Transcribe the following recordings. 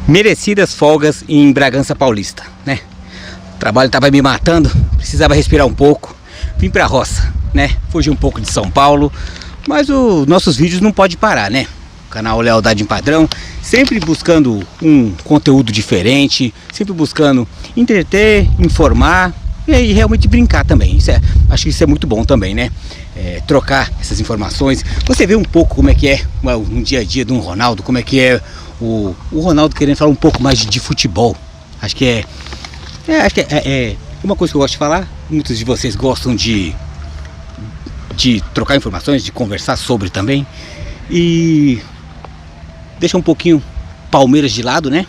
Merecidas folgas em Bragança Paulista, né? O trabalho estava me matando, precisava respirar um pouco. Vim pra roça, né? Fugi um pouco de São Paulo, mas os nossos vídeos não pode parar, né? O canal Lealdade em Padrão, sempre buscando um conteúdo diferente, sempre buscando entreter, informar e realmente brincar também. Acho que isso é muito bom também, né? Trocar essas informações. Você vê um pouco como é que é um dia a dia de um Ronaldo, como é que é o Ronaldo querendo falar um pouco mais de futebol. Acho que é uma coisa que eu gosto de falar. Muitos de vocês gostam de trocar informações, de conversar sobre também. E deixa um pouquinho Palmeiras de lado, né?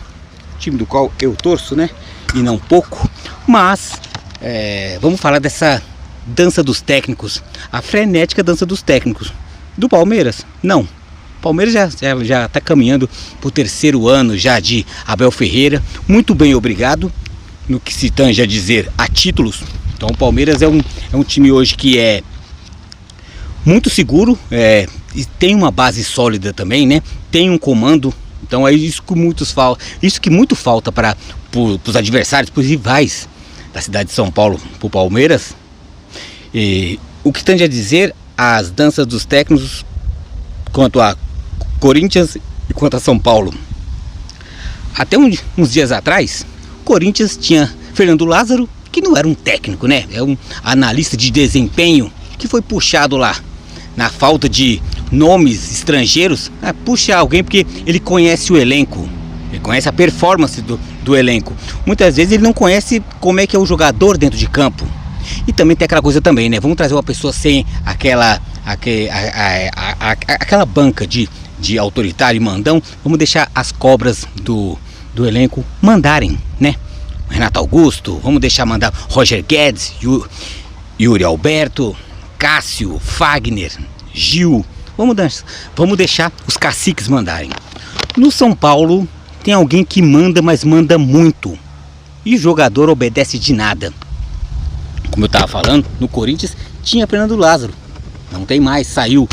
Time do qual eu torço, né? E não pouco. Mas vamos falar dessa dança dos técnicos, a frenética dança dos técnicos. Do Palmeiras? Não. Palmeiras já está caminhando para o terceiro ano já de Abel Ferreira. Muito bem, obrigado. No que se tange a dizer a títulos. Então o Palmeiras é um time hoje que é muito seguro, e tem uma base sólida também, né? Tem um comando. Então é isso que muito falta para os adversários, para os rivais da cidade de São Paulo, para o Palmeiras. E o que tange a dizer as danças dos técnicos quanto a Corinthians e quanto a São Paulo. Até uns dias atrás, o Corinthians tinha Fernando Lázaro, que não era um técnico, né? É um analista de desempenho que foi puxado lá. Na falta de nomes estrangeiros, puxa alguém porque ele conhece o elenco. Ele conhece a performance do elenco. Muitas vezes ele não conhece como é que é o jogador dentro de campo. E também tem aquela coisa também, né? Vamos trazer uma pessoa sem aquela banca de autoritário e mandão. Vamos deixar as cobras do elenco mandarem, né? Renato Augusto, vamos deixar mandar Roger Guedes, Yuri Alberto, Cássio, Fagner, Gil. Vamos deixar os caciques mandarem. No São Paulo tem alguém que manda, mas manda muito. E o jogador obedece de nada. Como eu estava falando, no Corinthians tinha Fernando Lázaro. Não tem mais, saiu.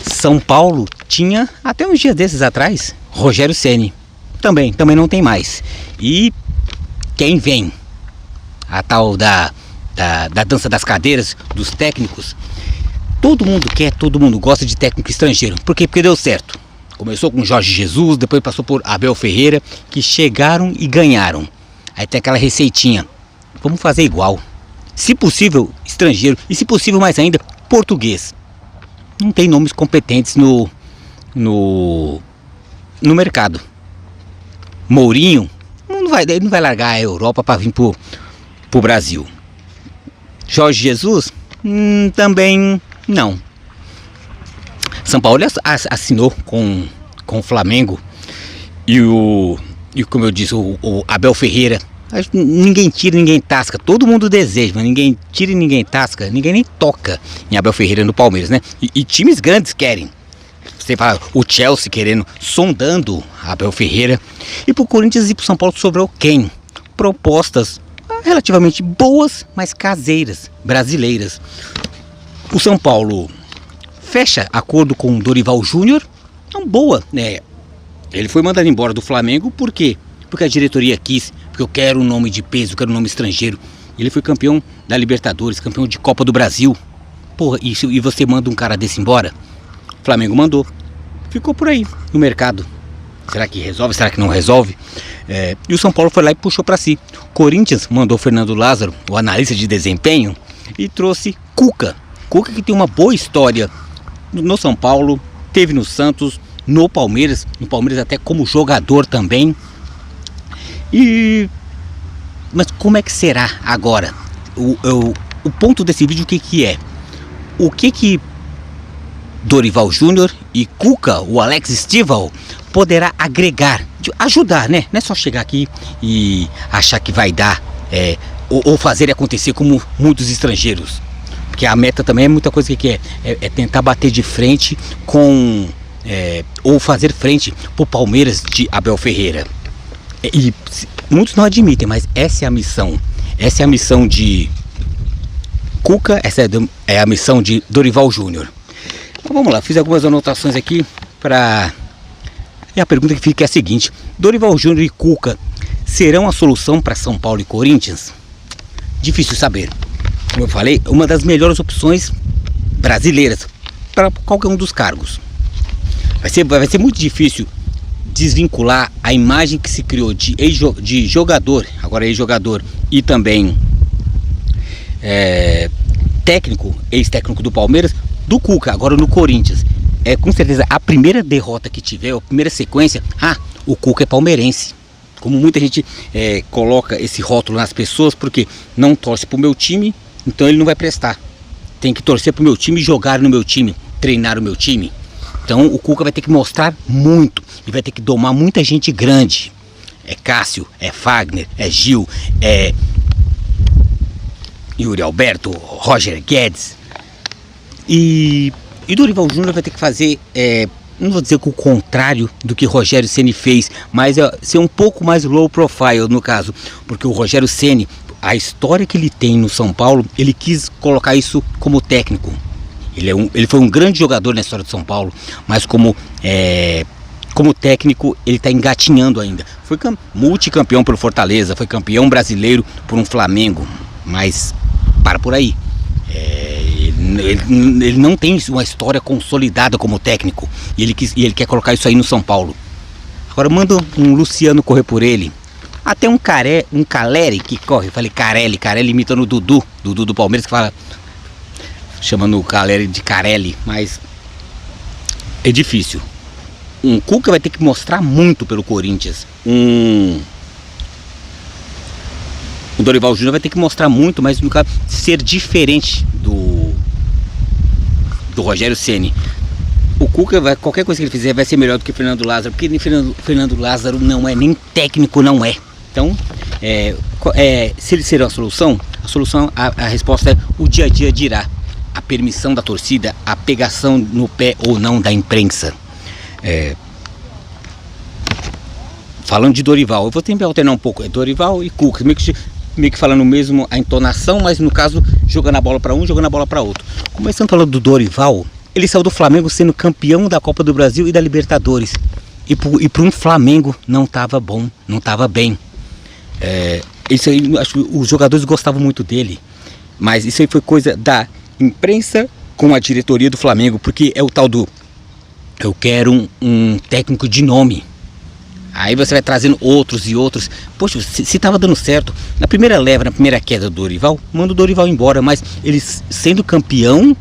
São Paulo tinha, até uns dias desses atrás, Rogério Ceni. Também não tem mais. E quem vem? A tal da dança das cadeiras, dos técnicos. Todo mundo quer, todo mundo gosta de técnico estrangeiro. Por quê? Porque deu certo. Começou com Jorge Jesus, depois passou por Abel Ferreira, que chegaram e ganharam. Aí tem aquela receitinha. Vamos fazer igual. Se possível, estrangeiro. E se possível, mais ainda, português. Não tem nomes competentes no mercado. Mourinho não vai largar a Europa para vir pro Brasil. Jorge Jesus também não. São Paulo assinou com o Flamengo e como eu disse, o Abel Ferreira. Ninguém tira, ninguém tasca. Todo mundo deseja, mas ninguém tira e ninguém tasca. Ninguém nem toca em Abel Ferreira no Palmeiras, né? E times grandes querem. Você fala, o Chelsea querendo, sondando Abel Ferreira. E pro Corinthians e pro São Paulo sobrou quem? Propostas relativamente boas, mas caseiras, brasileiras. O São Paulo fecha acordo com o Dorival Júnior. Então, boa, né? Ele foi mandado embora do Flamengo, por quê? Porque a diretoria quis, porque eu quero um nome de peso, eu quero um nome estrangeiro. Ele foi campeão da Libertadores, campeão de Copa do Brasil. Porra, e você manda um cara desse embora? O Flamengo mandou. Ficou por aí, no mercado. Será que resolve? Será que não resolve? E o São Paulo foi lá e puxou para si. Corinthians mandou Fernando Lázaro, o analista de desempenho, e trouxe Cuca. Cuca que tem uma boa história no São Paulo, teve no Santos, no Palmeiras até como jogador também. Mas como é que será agora? O ponto desse vídeo, o que é? O que Dorival Júnior e Cuca, o Alex Stival, poderá agregar, ajudar, né? Não é só chegar aqui e achar que vai dar, ou fazer acontecer como muitos estrangeiros. Porque a meta também é muita coisa que é tentar bater de frente com, ou fazer frente pro Palmeiras de Abel Ferreira. E muitos não admitem, mas essa é a missão. Essa é a missão de Cuca, essa é a missão de Dorival Júnior. Então vamos lá, fiz algumas anotações aqui para E a pergunta que fica é a seguinte: Dorival Júnior e Cuca serão a solução para São Paulo e Corinthians? Difícil saber. Como eu falei, uma das melhores opções brasileiras para qualquer um dos cargos. Vai ser muito difícil desvincular a imagem que se criou de jogador, agora ex-jogador, e também técnico, ex-técnico do Palmeiras, do Cuca, agora no Corinthians. Com certeza a primeira derrota que tiver, a primeira sequência, o Cuca é palmeirense. Como muita gente coloca esse rótulo nas pessoas, porque não torce pro meu time, então ele não vai prestar. Tem que torcer pro meu time, jogar no meu time, treinar o meu time. Então o Cuca vai ter que mostrar muito, e vai ter que domar muita gente grande. É Cássio, é Fagner, é Gil, é Yuri Alberto, Roger Guedes. E Dorival Júnior vai ter que fazer, não vou dizer que o contrário do que Rogério Ceni fez, mas ser um pouco mais low profile no caso, porque o Rogério Ceni, a história que ele tem no São Paulo, ele quis colocar isso como técnico. Ele foi um grande jogador na história do São Paulo, mas como técnico ele está engatinhando ainda. Foi multicampeão pelo Fortaleza, foi campeão brasileiro por um Flamengo, mas para por aí. Ele não tem uma história consolidada como técnico, e ele quer colocar isso aí no São Paulo. Agora manda um Luciano correr por ele. Até um Caleri que corre. Eu falei Carelli imitando o Dudu do Palmeiras, que fala, chamando o Caleri de Carelli, mas é difícil. Um Cuca vai ter que mostrar muito pelo Corinthians. O Dorival Júnior vai ter que mostrar muito, mas no caso ser diferente do Rogério Ceni. O Cuca, qualquer coisa que ele fizer vai ser melhor do que Fernando Lázaro, porque Fernando Lázaro não é nem técnico, não é. Então, se ele ser a solução, a resposta é o dia a dia dirá. A permissão da torcida, a pegação no pé ou não da imprensa. Falando de Dorival, eu vou tentar alternar um pouco, Dorival e Cuca, meio que falando mesmo a entonação, mas no caso jogando a bola para um, jogando a bola para outro. Começando falando do Dorival, ele saiu do Flamengo sendo campeão da Copa do Brasil e da Libertadores, e para um Flamengo não estava bom, não estava bem. Isso aí, acho que os jogadores gostavam muito dele, mas isso aí foi coisa da imprensa com a diretoria do Flamengo, porque é o tal do eu quero um técnico de nome. Aí você vai trazendo outros e outros. Poxa, se estava dando certo na primeira leva, na primeira queda do Dorival, manda o Dorival embora, mas ele sendo campeão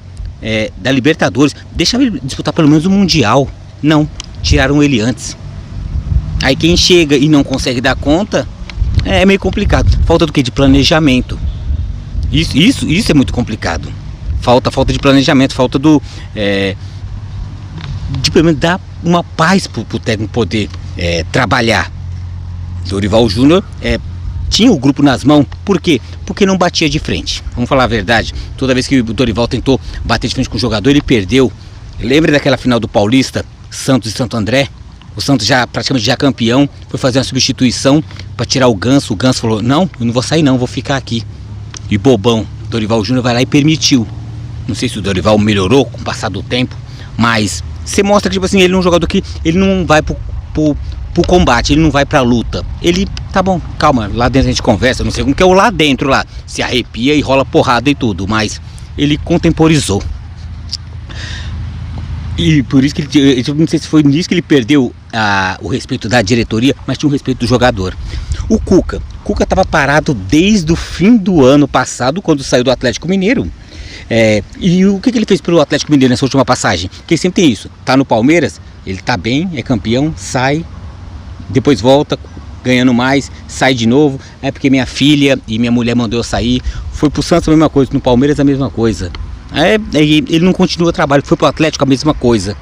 da Libertadores, deixava ele disputar pelo menos o Mundial. Não, tiraram ele antes. Aí quem chega e não consegue dar conta, é meio complicado. Falta do que? De planejamento. Isso é muito complicado. Falta de planejamento, falta de pelo menos dar uma paz pro técnico poder trabalhar. Dorival Júnior tinha o grupo nas mãos. Por quê? Porque não batia de frente. Vamos falar a verdade. Toda vez que o Dorival tentou bater de frente com o jogador, ele perdeu. Lembra daquela final do Paulista, Santos e Santo André? O Santos praticamente já campeão, foi fazer uma substituição para tirar o Ganso. O Ganso falou, não, eu não vou sair não, vou ficar aqui. E bobão, Dorival Júnior vai lá e permitiu. Não sei se o Dorival melhorou com o passar do tempo, mas você mostra que tipo assim, ele é um jogador que ele não vai pro combate, ele não vai pra luta. Ele, tá bom, calma, lá dentro a gente conversa, não sei como que é o lá dentro lá, se arrepia e rola porrada e tudo, mas ele contemporizou. E por isso que ele, não sei se foi nisso que ele perdeu o respeito da diretoria, mas tinha o respeito do jogador. O Cuca estava parado desde o fim do ano passado, quando saiu do Atlético Mineiro. E o que ele fez pelo Atlético Mineiro nessa última passagem? Porque ele sempre tem isso, tá no Palmeiras, ele tá bem, é campeão, sai, depois volta, ganhando mais, sai de novo, porque minha filha e minha mulher mandou eu sair. Foi pro Santos a mesma coisa, no Palmeiras a mesma coisa. Ele não continua trabalho, foi pro Atlético a mesma coisa.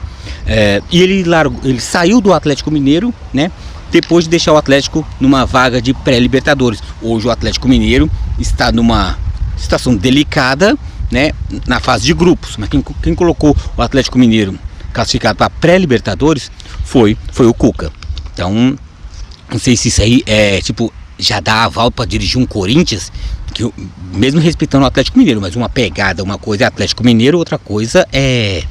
E ele saiu do Atlético Mineiro, né? Depois de deixar o Atlético numa vaga de pré-Libertadores. Hoje o Atlético Mineiro está numa situação delicada, né, na fase de grupos, mas quem colocou o Atlético Mineiro classificado para pré-Libertadores foi o Cuca. Então, não sei se isso aí já dá aval para dirigir um Corinthians, que mesmo respeitando o Atlético Mineiro, mas uma pegada, uma coisa é Atlético Mineiro, outra coisa é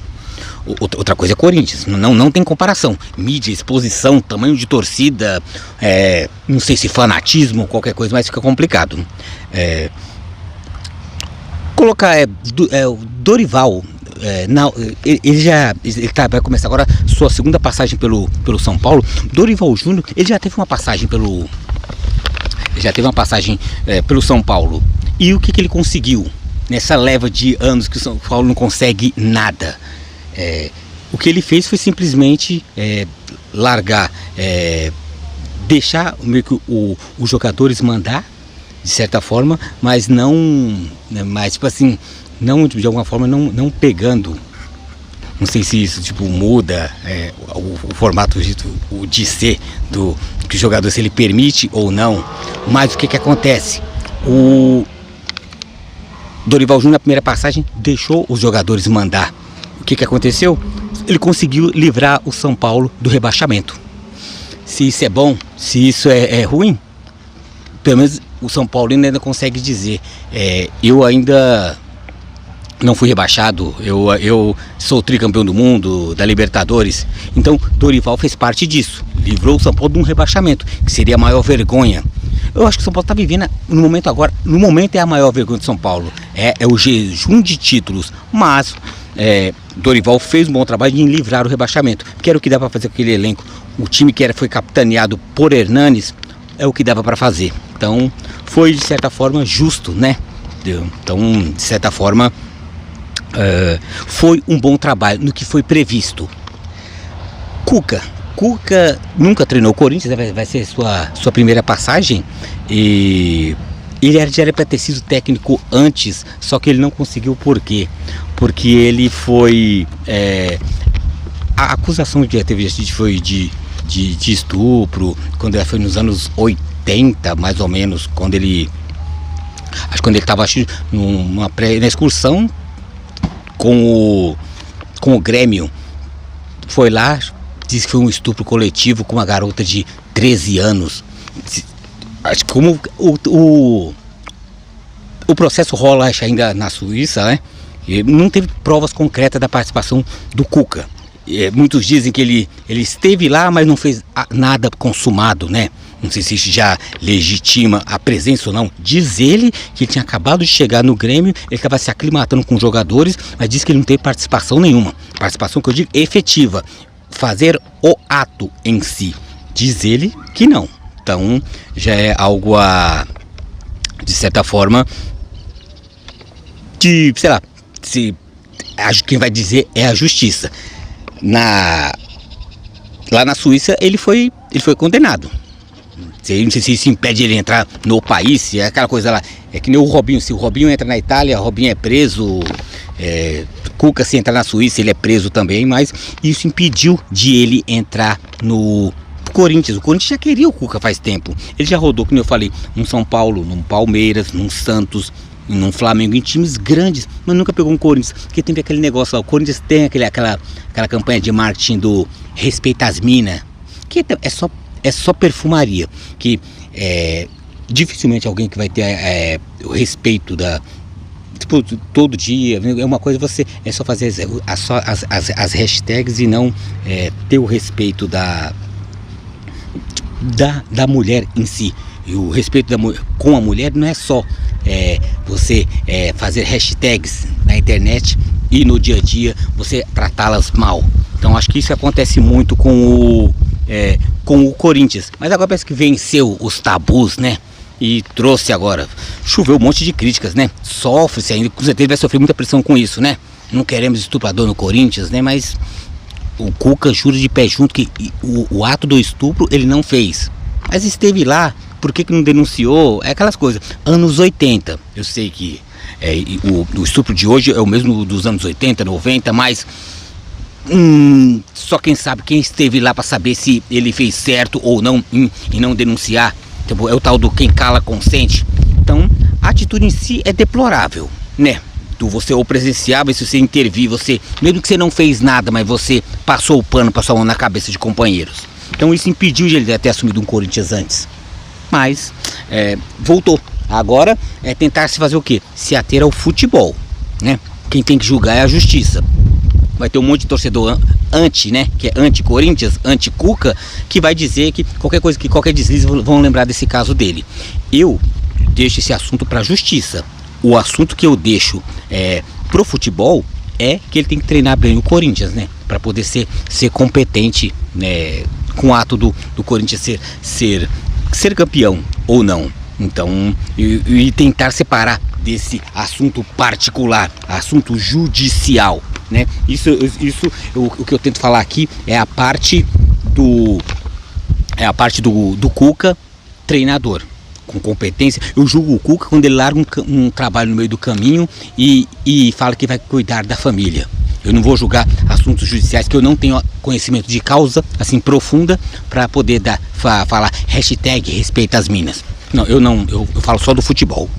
Outra coisa é Corinthians, não tem comparação. Mídia, exposição, tamanho de torcida, não sei se fanatismo, qualquer coisa, mas fica complicado. Colocar o Dorival, vai começar agora sua segunda passagem pelo São Paulo. Dorival Júnior, ele já teve uma passagem pelo São Paulo. E o que ele conseguiu nessa leva de anos que o São Paulo não consegue nada? O que ele fez foi simplesmente largar, deixar meio que os jogadores mandar, de certa forma, mas não, tipo assim, não de alguma forma não pegando. Não sei se isso tipo muda o formato de ser do que o jogador, se ele permite ou não. Mas o que acontece? O Dorival Júnior, na primeira passagem, deixou os jogadores mandar. O que aconteceu? Ele conseguiu livrar o São Paulo do rebaixamento. Se isso é bom, se isso é ruim, pelo menos o São Paulo ainda consegue dizer: eu ainda não fui rebaixado, eu sou tricampeão do mundo, da Libertadores. Então Dorival fez parte disso, livrou o São Paulo de um rebaixamento, que seria a maior vergonha. Eu acho que o São Paulo está vivendo no momento agora, no momento é a maior vergonha de São Paulo, é o jejum de títulos, mas Dorival fez um bom trabalho em livrar o rebaixamento, que era o que dava para fazer com aquele elenco. O time que foi capitaneado por Hernanes é o que dava para fazer. Então foi de certa forma justo, né? Então de certa forma foi um bom trabalho no que foi previsto. Cuca nunca treinou o Corinthians, vai ser sua primeira passagem, e ele já era para ter sido técnico antes, só que ele não conseguiu. Por quê? Porque ele foi a acusação que já teve foi de estupro, quando foi nos anos 80 mais ou menos, quando ele estava na excursão com o Grêmio, foi lá, disse que foi um estupro coletivo com uma garota de 13 anos. Acho que como o processo rola ainda na Suíça, né? E não teve provas concretas da participação do Cuca. Muitos dizem que ele esteve lá, mas não fez nada consumado, né? Não sei se isso já legitima a presença ou não. Diz ele que ele tinha acabado de chegar no Grêmio, ele estava se aclimatando com os jogadores, mas diz que ele não teve participação nenhuma. Participação que eu digo efetiva, fazer o ato em si. Diz ele que não. Então já é algo de certa forma, sei lá, quem vai dizer é a justiça. Lá na Suíça ele foi condenado. Não sei se isso impede ele entrar no país, se é aquela coisa lá. É que nem o Robinho, se o Robinho entra na Itália, o Robinho é preso. Cuca, se entrar na Suíça, ele é preso também, mas isso impediu de ele entrar no Corinthians. O Corinthians já queria o Cuca faz tempo. Ele já rodou, como eu falei, num São Paulo, num Palmeiras, num Santos, num Flamengo, em times grandes, mas nunca pegou um Corinthians, porque tem aquele negócio lá. O Corinthians tem aquela campanha de marketing do respeita as minas, que é só perfumaria, que dificilmente alguém que vai ter o respeito tipo, todo dia. É uma coisa, é só fazer as hashtags e não ter o respeito da mulher em si. E o respeito com a mulher não é só você fazer hashtags na internet e no dia a dia você tratá-las mal. Então acho que isso acontece muito com o Corinthians. Mas agora parece que venceu os tabus, né? E trouxe agora. Choveu um monte de críticas, né? Sofre-se ainda, com certeza vai sofrer muita pressão com isso, né? Não queremos estuprador no Corinthians, né? Mas o Cuca jura de pé junto que o ato do estupro ele não fez. Mas esteve lá, por que não denunciou? É aquelas coisas. Anos 80, eu sei que o estupro de hoje é o mesmo dos anos 80, 90, mas só quem sabe, quem esteve lá para saber se ele fez certo ou não em não denunciar. Então, é o tal do quem cala consente. Então a atitude em si é deplorável, né? Você ou presenciava, se você intervir, você, mesmo que você não fez nada, mas você passou o pano, passou a mão na cabeça de companheiros. Então isso impediu de ele ter assumido um Corinthians antes. Mas voltou. Agora é tentar se fazer o quê? Se ater ao futebol, né? Quem tem que julgar é a justiça. vai ter um monte de torcedor anti, né, que é anti-Corinthians, anti-Cuca, que vai dizer que qualquer deslize vão lembrar desse caso dele. Eu deixo esse assunto para a justiça. O assunto que eu deixo pro futebol é que ele tem que treinar bem o Corinthians, né, para poder ser competente, né, com o ato do Corinthians ser campeão ou não. Então, e tentar separar desse assunto particular, assunto judicial, né? O que eu tento falar aqui é a parte do Cuca, treinador, com competência. Eu julgo o Cuca quando ele larga um trabalho no meio do caminho e fala que vai cuidar da família. Eu não vou julgar assuntos judiciais que eu não tenho conhecimento de causa assim profunda para poder falar hashtag respeita as minas. Não, eu falo só do futebol.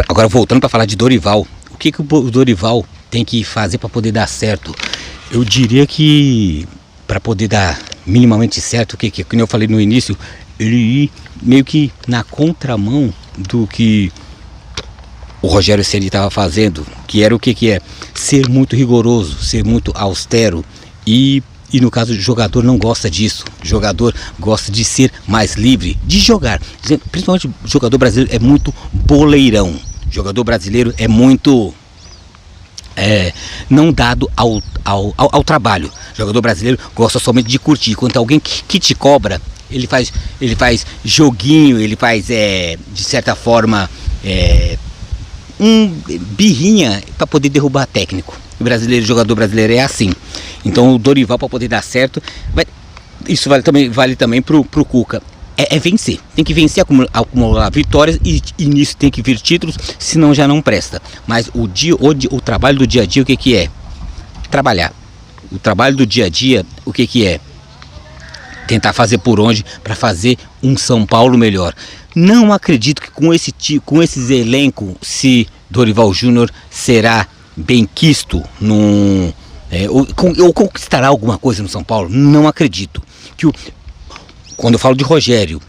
Agora voltando para falar de Dorival, o que o Dorival tem que fazer para poder dar certo? Eu diria que para poder dar minimamente certo, que como eu falei no início, ele ir meio que na contramão do que o Rogério Ceni estava fazendo, que era o que é ser muito rigoroso, ser muito austero, e no caso do jogador não gosta disso. O jogador gosta de ser mais livre, de jogar. Principalmente o jogador brasileiro é muito boleirão. O jogador brasileiro é muito não dado ao trabalho. O jogador brasileiro gosta somente de curtir. Quando alguém que te cobra, ele faz joguinho, ele faz de certa forma birrinha para poder derrubar técnico. O jogador brasileiro é assim. Então o Dorival, para poder dar certo, isso vale também pro Cuca. É vencer, tem que vencer, acumular vitórias e nisso tem que vir títulos, senão já não presta. Mas o trabalho do dia a dia, o que é? Trabalhar. O trabalho do dia a dia, o que é? Tentar fazer por onde para fazer um São Paulo melhor. Não acredito que com esses elencos, se Dorival Júnior será benquisto ou conquistará alguma coisa no São Paulo. Não acredito. Quando eu falo de Rogério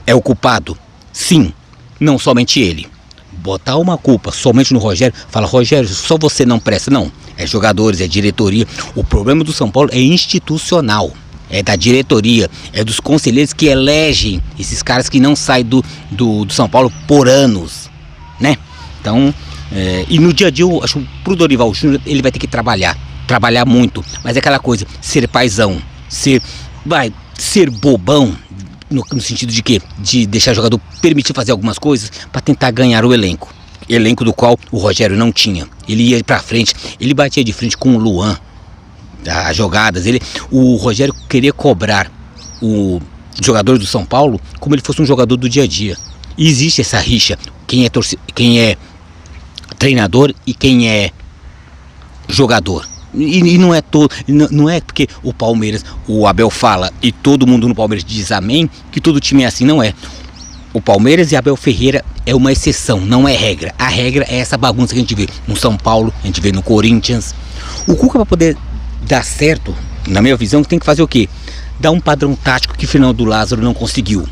é o culpado. Sim, não somente ele. Botar uma culpa somente no Rogério, fala, Rogério, só você não presta. Não, é jogadores, é diretoria. O problema do São Paulo é institucional. É da diretoria, é dos conselheiros que elegem esses caras que não saem do São Paulo por anos, né? Então, e no dia a dia, eu acho que pro Dorival Júnior, ele vai ter que trabalhar muito, mas é aquela coisa, ser paizão, ser bobão, no sentido de quê? De deixar o jogador permitir fazer algumas coisas para tentar ganhar o elenco do qual o Rogério não tinha. Ele ia pra frente, ele batia de frente com o Luan, as jogadas, o Rogério queria cobrar o jogador do São Paulo como ele fosse um jogador do dia a dia. E existe essa rixa, quem é treinador e quem é jogador. E não é não é porque o Palmeiras, o Abel fala e todo mundo no Palmeiras diz amém, que todo time é assim. Não é. O Palmeiras e Abel Ferreira é uma exceção, não é regra. A regra é essa bagunça que a gente vê no São Paulo, a gente vê no Corinthians. O Cuca, para poder dar certo, na minha visão, tem que fazer o quê? Dar um padrão tático que Fernando Lázaro não conseguiu.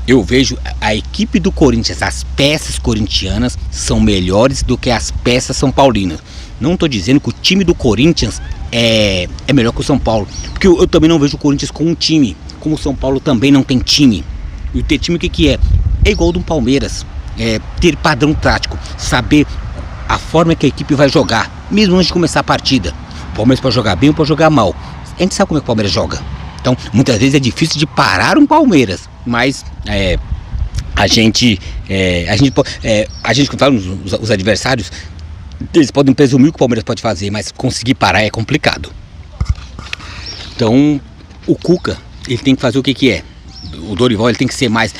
Eu vejo a equipe do Corinthians, as peças corintianas são melhores do que as peças são paulinas. Não estou dizendo que o time do Corinthians é melhor que o São Paulo, porque eu também não vejo o Corinthians com um time, como o São Paulo também não tem time. E o ter time, o que é? É igual do Palmeiras, ter padrão tático, saber a forma que a equipe vai jogar, mesmo antes de começar a partida. O Palmeiras pode jogar bem ou pode jogar mal. A gente sabe como é que o Palmeiras joga. Então, muitas vezes é difícil de parar um Palmeiras, mas a gente quando fala os adversários, eles podem presumir o que o Palmeiras pode fazer, mas conseguir parar é complicado. Então, o Cuca, ele tem que fazer o que é? O Dorival, ele tem que ser mais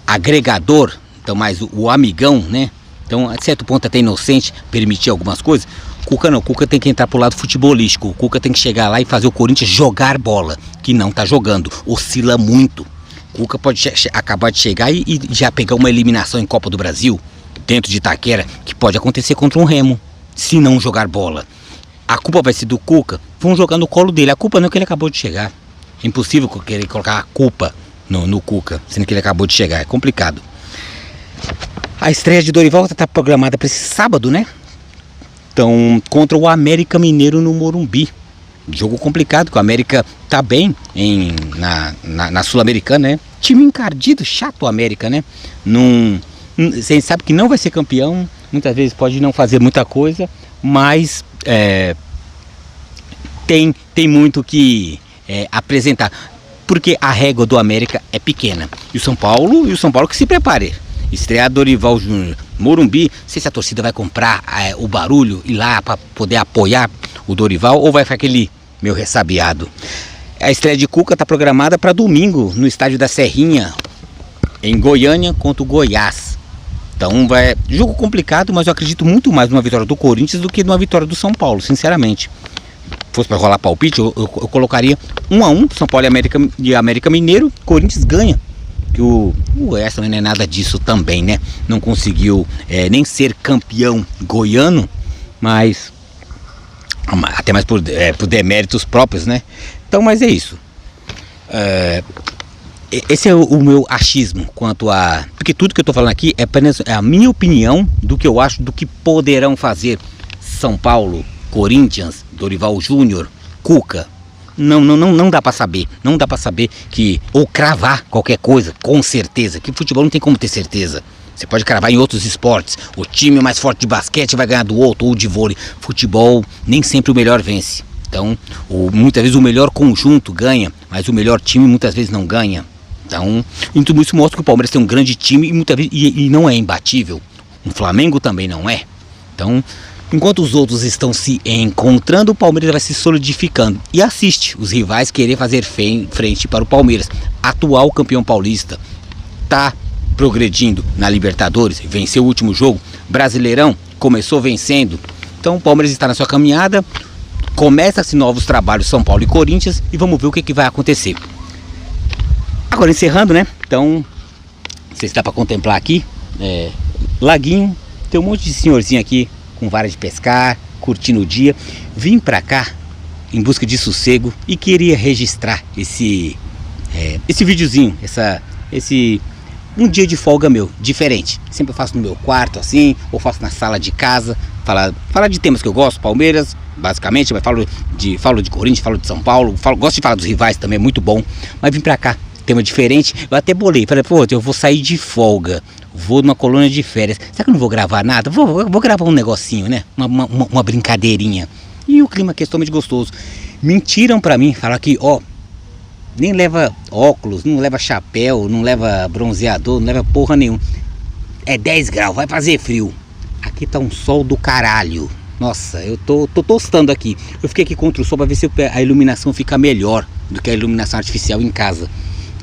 agregador, então mais o amigão, né? Então, a certo ponto até inocente, permitir algumas coisas. Cuca não, Cuca tem que entrar pro lado futebolístico. O Cuca tem que chegar lá e fazer o Corinthians jogar bola, que não tá jogando, oscila muito. Cuca pode acabar de chegar e já pegar uma eliminação em Copa do Brasil, dentro de Itaquera, que pode acontecer contra um Remo, se não jogar bola. A culpa vai ser do Cuca, vão jogar no colo dele. A culpa não é que ele acabou de chegar. É impossível querer colocar a culpa no Cuca, sendo que ele acabou de chegar, é complicado. A estreia de Dorival está programada para esse sábado, né? Então, contra o América Mineiro no Morumbi. Jogo complicado, que o América tá bem na Sul-Americana, né? Time encardido, chato o América, né? Você sabe que não vai ser campeão, muitas vezes pode não fazer muita coisa, mas tem muito que apresentar, porque a régua do América é pequena. E o São Paulo que se prepare. Estrear Dorival Júnior Morumbi, não sei se a torcida vai comprar o barulho e lá para poder apoiar o Dorival, ou vai ficar aquele meio ressabiado. A estreia de Cuca está programada para domingo no estádio da Serrinha, em Goiânia, contra o Goiás. Então vai jogo complicado, mas eu acredito muito mais numa vitória do Corinthians do que numa vitória do São Paulo, sinceramente. Se fosse para rolar palpite, eu colocaria 1-1 São Paulo e América Mineiro. Corinthians ganha. Que o Goiás também não é nada disso também, né? Não conseguiu nem ser campeão goiano, mas até mais por deméritos próprios, né? Então, mas é isso. Esse é o meu achismo quanto a... Porque tudo que eu estou falando aqui é apenas a minha opinião do que eu acho, do que poderão fazer São Paulo, Corinthians, Dorival Júnior, Cuca. Não dá para saber. Não dá para saber ou cravar qualquer coisa, com certeza. Que futebol não tem como ter certeza. Você pode cravar em outros esportes. O time mais forte de basquete vai ganhar do outro, ou de vôlei. Futebol, nem sempre o melhor vence. Então, muitas vezes o melhor conjunto ganha, mas o melhor time muitas vezes não ganha. Então, tudo isso mostra que o Palmeiras tem um grande time e muitas vezes e não é imbatível. O Flamengo também não é. Então, enquanto os outros estão se encontrando, o Palmeiras vai se solidificando. E assiste os rivais querer fazer frente para o Palmeiras. Atual campeão paulista. Está progredindo na Libertadores. Venceu o último jogo. Brasileirão começou vencendo. Então o Palmeiras está na sua caminhada. Começa-se novos trabalhos São Paulo e Corinthians. E vamos ver o que vai acontecer. Agora encerrando, né? Então, não sei se dá para contemplar aqui. Laguinho. Tem um monte de senhorzinho aqui com vara de pescar, curtindo o dia. Vim pra cá em busca de sossego e queria registrar esse videozinho, um dia de folga meu, diferente. Sempre eu faço no meu quarto assim, ou faço na sala de casa, falar de temas que eu gosto, Palmeiras, basicamente, mas falo de Corinthians, falo de São Paulo, gosto de falar dos rivais também, é muito bom. Mas vim pra cá, tema diferente, eu até bolei, falei, pô, eu vou sair de folga, vou numa colônia de férias, será que eu não vou gravar nada? Vou gravar um negocinho, né? Uma brincadeirinha. E o clima aqui é totalmente gostoso. Mentiram pra mim, falaram que, nem leva óculos, não leva chapéu, não leva bronzeador, não leva porra nenhuma. É 10 graus, vai fazer frio. Aqui tá um sol do caralho. Nossa, eu tô tostando aqui. Eu fiquei aqui contra o sol pra ver se a iluminação fica melhor do que a iluminação artificial em casa.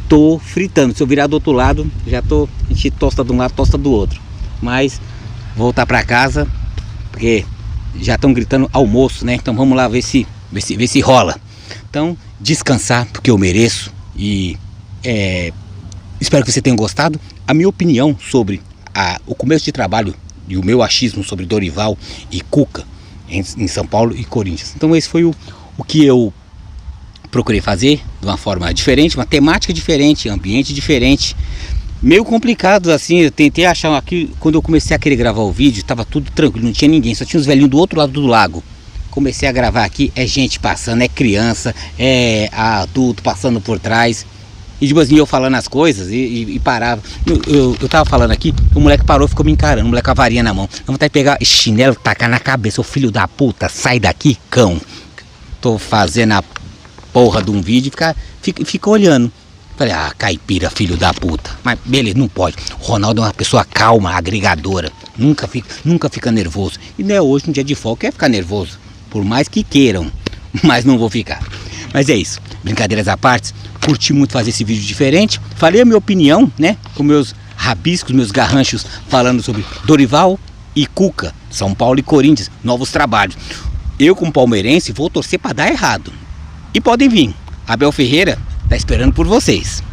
Tô fritando, se eu virar do outro lado, a gente tosta de um lado, tosta do outro. Mas vou voltar pra casa, porque já estão gritando almoço, né? Então vamos lá ver se rola. Então, descansar, porque eu mereço. E espero que você tenha gostado. A minha opinião sobre o começo de trabalho e o meu achismo sobre Dorival e Cuca em São Paulo e Corinthians. Então esse foi o que eu procurei fazer de uma forma diferente, uma temática diferente, ambiente diferente. Meio complicado assim, eu tentei achar aqui, quando eu comecei a querer gravar o vídeo, tava tudo tranquilo, não tinha ninguém, só tinha os velhinhos do outro lado do lago. Comecei a gravar aqui, é gente passando, é criança, é adulto passando por trás. E tipo assim, eu falando as coisas e parava. Eu tava falando aqui, o moleque parou e ficou me encarando, o moleque com a varinha na mão. Eu vontade de pegar chinelo, tacar na cabeça, ô filho da puta, sai daqui, cão. Tô fazendo a porra de um vídeo e fica olhando. Falei, caipira, filho da puta. Mas beleza, não pode. O Ronaldo é uma pessoa calma, agregadora. Nunca fica nervoso. E não é hoje, um dia de folga, quer ficar nervoso. Por mais que queiram, mas não vou ficar. Mas é isso, brincadeiras à parte. Curti muito fazer esse vídeo diferente. Falei a minha opinião, né? Com meus rabiscos, meus garranchos, falando sobre Dorival e Cuca, São Paulo e Corinthians, novos trabalhos. Eu, como palmeirense, vou torcer para dar errado. E podem vir. Abel Ferreira tá esperando por vocês.